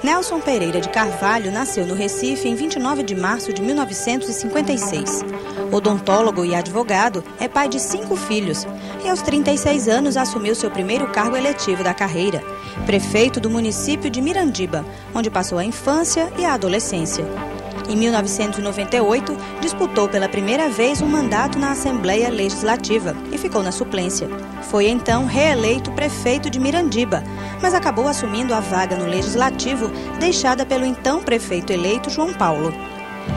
Nelson Pereira de Carvalho nasceu no Recife em 29 de março de 1956. Odontólogo e advogado, é pai de 5 filhos e aos 36 anos assumiu seu primeiro cargo eletivo da carreira, prefeito do município de Mirandiba, onde passou a infância e a adolescência. Em 1998, disputou pela primeira vez um mandato na Assembleia Legislativa e ficou na suplência. Foi então reeleito prefeito de Mirandiba, mas acabou assumindo a vaga no Legislativo deixada pelo então prefeito eleito João Paulo.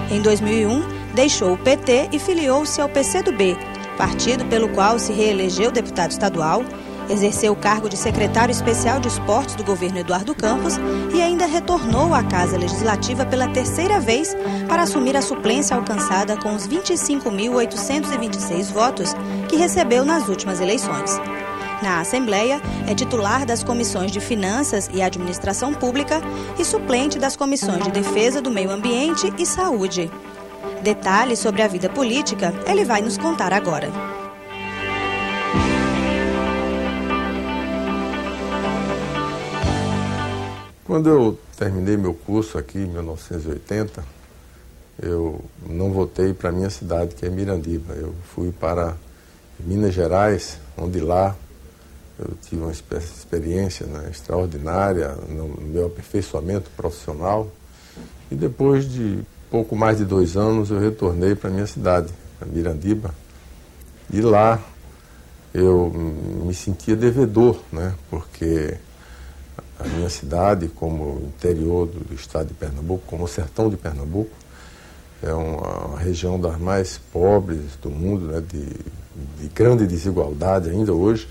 Em 2001, deixou o PT e filiou-se ao PCdoB, partido pelo qual se reelegeu deputado estadual, exerceu o cargo de secretário especial de esportes do governo Eduardo Campos e ainda retornou à Casa Legislativa pela 3ª vez para assumir a suplência alcançada com os 25.826 votos que recebeu nas últimas eleições. Na Assembleia, é titular das comissões de Finanças e Administração Pública e suplente das comissões de Defesa do Meio Ambiente e Saúde. Detalhes sobre a vida política, ele vai nos contar agora. Quando eu terminei meu curso aqui em 1980, eu não voltei para a minha cidade, que é Mirandiba. Eu fui para Minas Gerais, onde lá eu tive uma experiência, né, extraordinária no meu aperfeiçoamento profissional. E depois de pouco mais de 2 anos, eu retornei para a minha cidade, para Mirandiba. E lá eu me sentia devedor, né, porque a minha cidade, como interior do estado de Pernambuco, como o sertão de Pernambuco, é uma região das mais pobres do mundo, né, de grande desigualdade ainda hoje.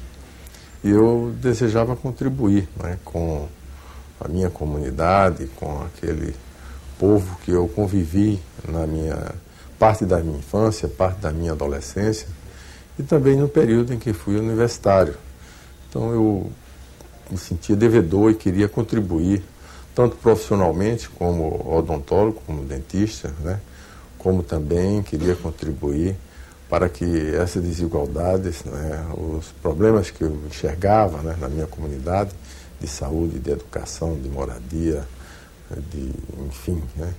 E eu desejava contribuir, né, com a minha comunidade, com aquele povo que eu convivi na minha parte da minha infância, parte da minha adolescência e também no período em que fui universitário. Então eu me sentia devedor e queria contribuir, tanto profissionalmente como odontólogo, como dentista, né, como também queria contribuir para que essas desigualdades, né, os problemas que eu enxergava, né, na minha comunidade, de saúde, de educação, de moradia, enfim, né,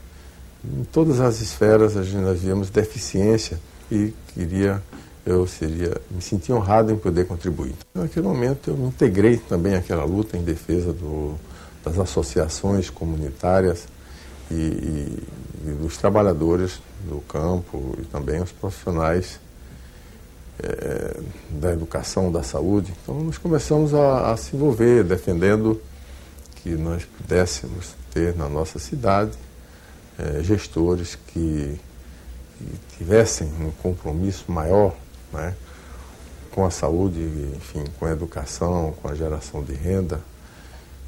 em todas as esferas nós víamos deficiência e me sentia honrado em poder contribuir. Naquele momento eu me integrei também àquela luta em defesa das associações comunitárias e dos trabalhadores do campo e também os profissionais da educação, da saúde. Então nós começamos a se envolver, defendendo que nós pudéssemos ter na nossa cidade gestores que tivessem um compromisso maior, né, com a saúde, enfim, com a educação, com a geração de renda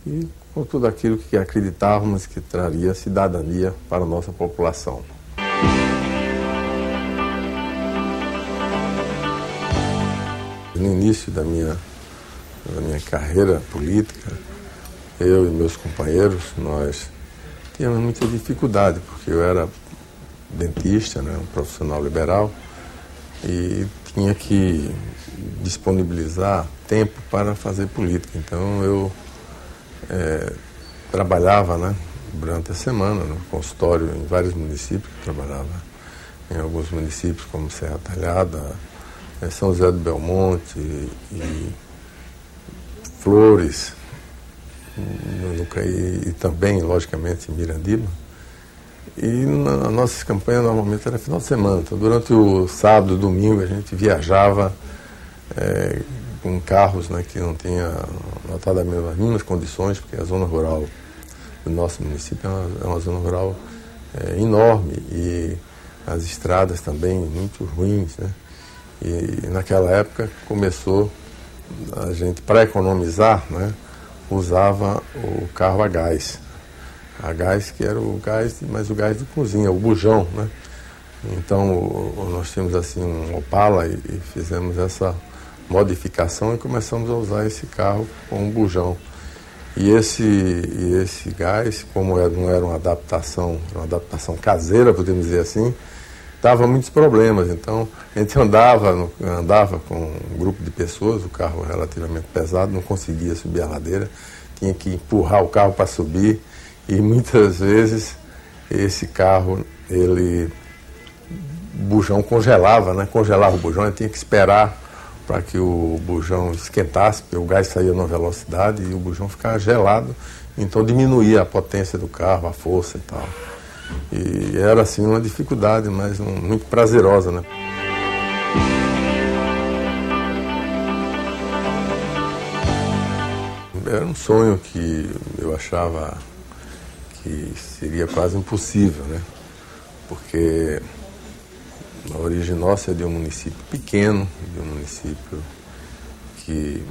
e com tudo aquilo que acreditávamos que traria cidadania para a nossa população. No início da minha carreira política, eu e meus companheiros, nós tínhamos muita dificuldade, porque eu era dentista, né, um profissional liberal, e tinha que disponibilizar tempo para fazer política. Então eu trabalhava, né, durante a semana no consultório em vários municípios. Eu trabalhava em alguns municípios como Serra Talhada, São José do Belmonte e Flores, e também, logicamente, em Mirandiba. E na nossa campanha normalmente era final de semana. Então, durante o sábado e domingo a gente viajava com carros, né, que não tinha notadamente as mínimas condições, porque a zona rural do nosso município é uma zona rural enorme e as estradas também muito ruins, né? E naquela época começou a gente, para economizar, né, usava o carro a gás. A gás que era o gás, mas o gás de cozinha, o bujão, né? Então nós tínhamos assim um Opala e fizemos essa modificação e começamos a usar esse carro com um bujão. E esse gás, como não era uma adaptação caseira, podemos dizer assim, dava muitos problemas. Então a gente andava com um grupo de pessoas, o carro relativamente pesado, não conseguia subir a ladeira, tinha que empurrar o carro para subir. E muitas vezes esse carro, o bujão congelava, né? Congelava o bujão, eu tinha que esperar para que o bujão esquentasse, porque o gás saía numa velocidade e o bujão ficava gelado, então diminuía a potência do carro, a força e tal. E era assim uma dificuldade, mas muito prazerosa, né? Era um sonho que eu achava que seria quase impossível, né? Porque a origem nossa é de um município pequeno, de um município que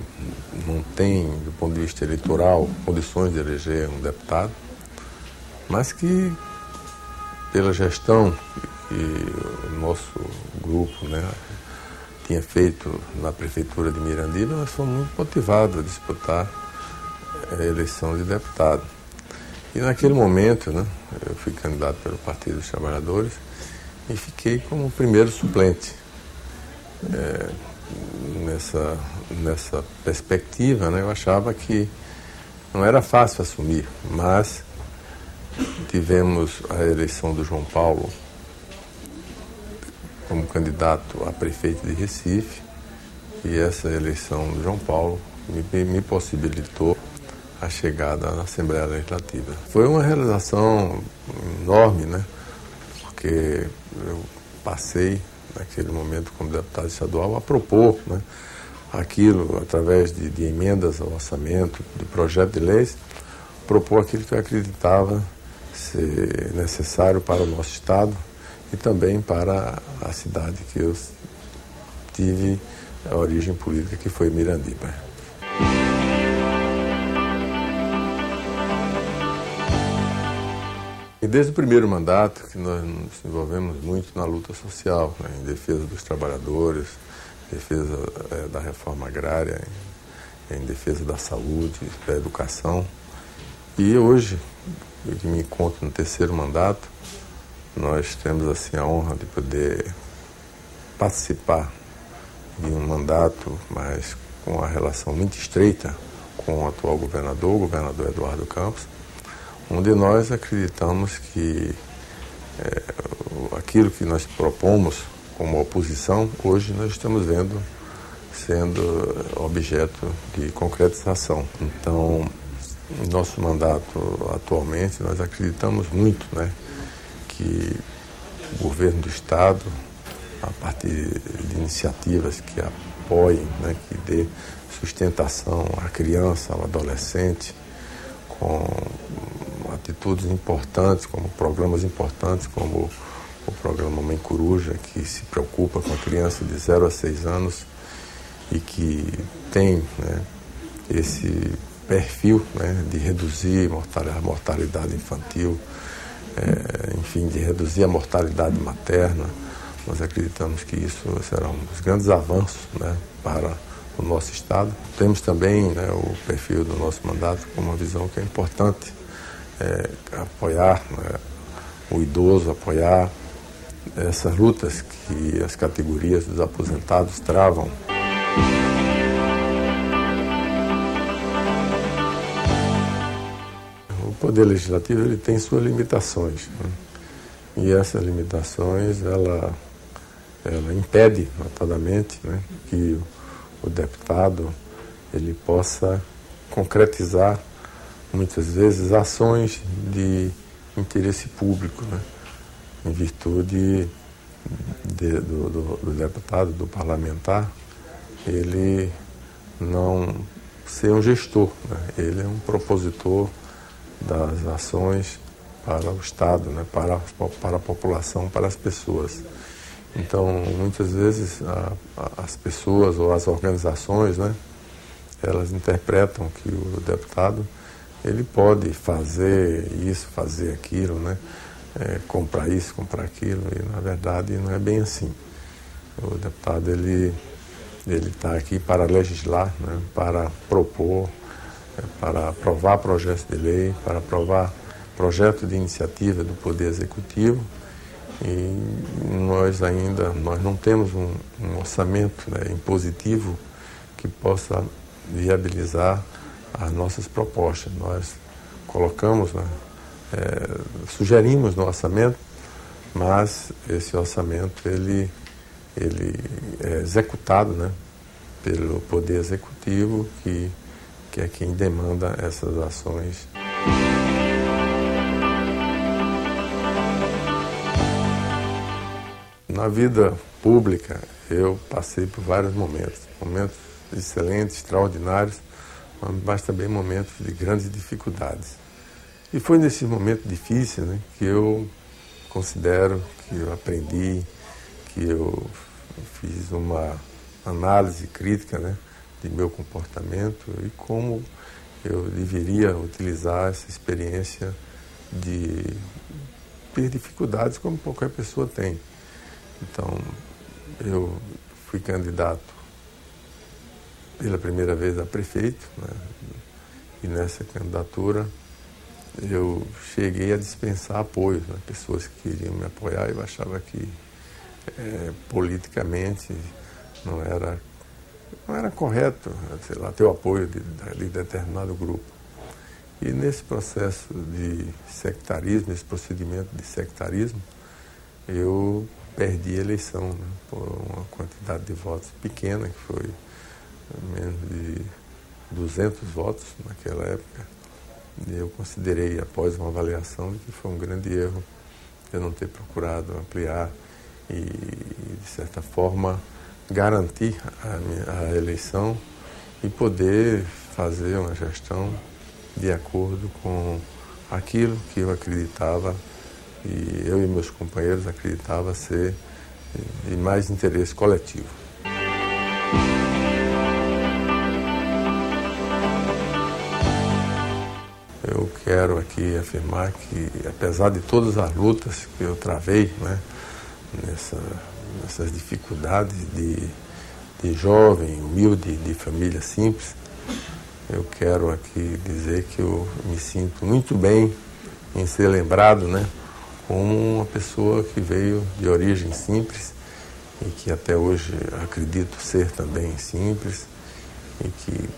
não tem, do ponto de vista eleitoral, condições de eleger um deputado, mas que, pela gestão que o nosso grupo, né, tinha feito na prefeitura de Mirandiba, nós fomos muito motivados a disputar a eleição de deputado. E naquele momento, né, eu fui candidato pelo Partido dos Trabalhadores e fiquei como primeiro suplente. Nessa perspectiva, né, eu achava que não era fácil assumir, mas tivemos a eleição do João Paulo como candidato a prefeito de Recife, e essa eleição do João Paulo me possibilitou a chegada na Assembleia Legislativa. Foi uma realização enorme, né? Porque eu passei, naquele momento, como deputado estadual, a propor, né, aquilo, através de emendas ao orçamento, de projeto de leis, propor aquilo que eu acreditava ser necessário para o nosso Estado e também para a cidade que eu tive a origem política, que foi Mirandiba. E desde o primeiro mandato que nós nos envolvemos muito na luta social, né, em defesa dos trabalhadores, defesa da reforma agrária, em defesa da saúde, da educação. E hoje, eu que me encontro no terceiro mandato, nós temos assim a honra de poder participar de um mandato, mas com uma relação muito estreita com o atual governador, o governador Eduardo Campos, onde nós acreditamos que aquilo que nós propomos como oposição, hoje nós estamos vendo sendo objeto de concretização. Então, no nosso mandato atualmente, nós acreditamos muito, né, que o governo do Estado, a partir de iniciativas que apoiem, né, que dê sustentação à criança, ao adolescente, com atitudes importantes, como programas importantes, como o programa Mãe Coruja, que se preocupa com a criança de 0 a 6 anos e que tem, né, esse perfil, né, de reduzir a mortalidade infantil, enfim, de reduzir a mortalidade materna. Nós acreditamos que isso será um dos grandes avanços, né, para o nosso Estado. Temos também, né, o perfil do nosso mandato com uma visão que é importante, apoiar, né, o idoso, apoiar essas lutas que as categorias dos aposentados travam. O Poder Legislativo, ele tem suas limitações, né? E essas limitações, ela impede, notadamente, né, que o deputado ele possa concretizar, muitas vezes, ações de interesse público, né, em virtude do deputado, do parlamentar, ele não ser um gestor, né? Ele é um propositor das ações para o Estado, né? para a população, para as pessoas. Então, muitas vezes, as pessoas ou as organizações, né, elas interpretam que o deputado ele pode fazer isso, fazer aquilo, né, comprar isso, comprar aquilo, e, na verdade, não é bem assim. O deputado ele está aqui para legislar, né, para propor, para aprovar projetos de lei, para aprovar projeto de iniciativa do Poder Executivo, e nós não temos um orçamento, né, impositivo que possa viabilizar as nossas propostas. Nós colocamos, né, sugerimos no orçamento, mas esse orçamento ele é executado, né, pelo Poder Executivo, que é quem demanda essas ações. Na vida pública, eu passei por vários momentos excelentes, extraordinários, mas também momentos de grandes dificuldades. E foi nesses momentos difíceis, né, que eu considero que eu aprendi, que eu fiz uma análise crítica, né, de meu comportamento e como eu deveria utilizar essa experiência de ter dificuldades como qualquer pessoa tem. Então, eu fui candidato pela primeira vez a prefeito, né, e nessa candidatura eu cheguei a dispensar apoio, né, pessoas que queriam me apoiar. Eu achava que politicamente não era correto, sei lá, ter o apoio de determinado grupo. E nesse processo de sectarismo, esse procedimento de sectarismo, eu perdi a eleição, né, por uma quantidade de votos pequena, que foi menos de 200 votos naquela época. E eu considerei, após uma avaliação, que foi um grande erro eu não ter procurado ampliar e, de certa forma, garantir a eleição e poder fazer uma gestão de acordo com aquilo que eu acreditava e eu e meus companheiros acreditavam ser de mais interesse coletivo. Eu quero aqui afirmar que, apesar de todas as lutas que eu travei, né, nessas dificuldades de jovem, humilde, de família simples, eu quero aqui dizer que eu me sinto muito bem em ser lembrado, né, como uma pessoa que veio de origem simples e que até hoje acredito ser também simples e que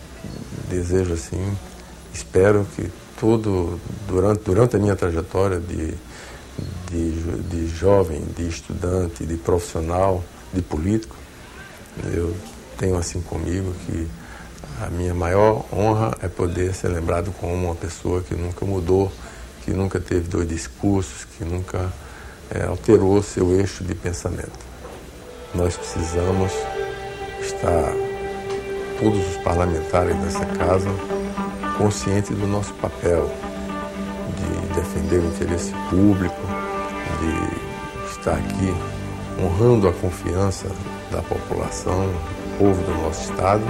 desejo assim, espero que durante a minha trajetória de jovem, de estudante, de profissional, de político, eu tenho assim comigo que a minha maior honra é poder ser lembrado como uma pessoa que nunca mudou, que nunca teve dois discursos, que nunca alterou seu eixo de pensamento. Nós precisamos estar, todos os parlamentares dessa casa, conscientes do nosso papel de defender o interesse público, de estar aqui honrando a confiança da população, do povo do nosso Estado.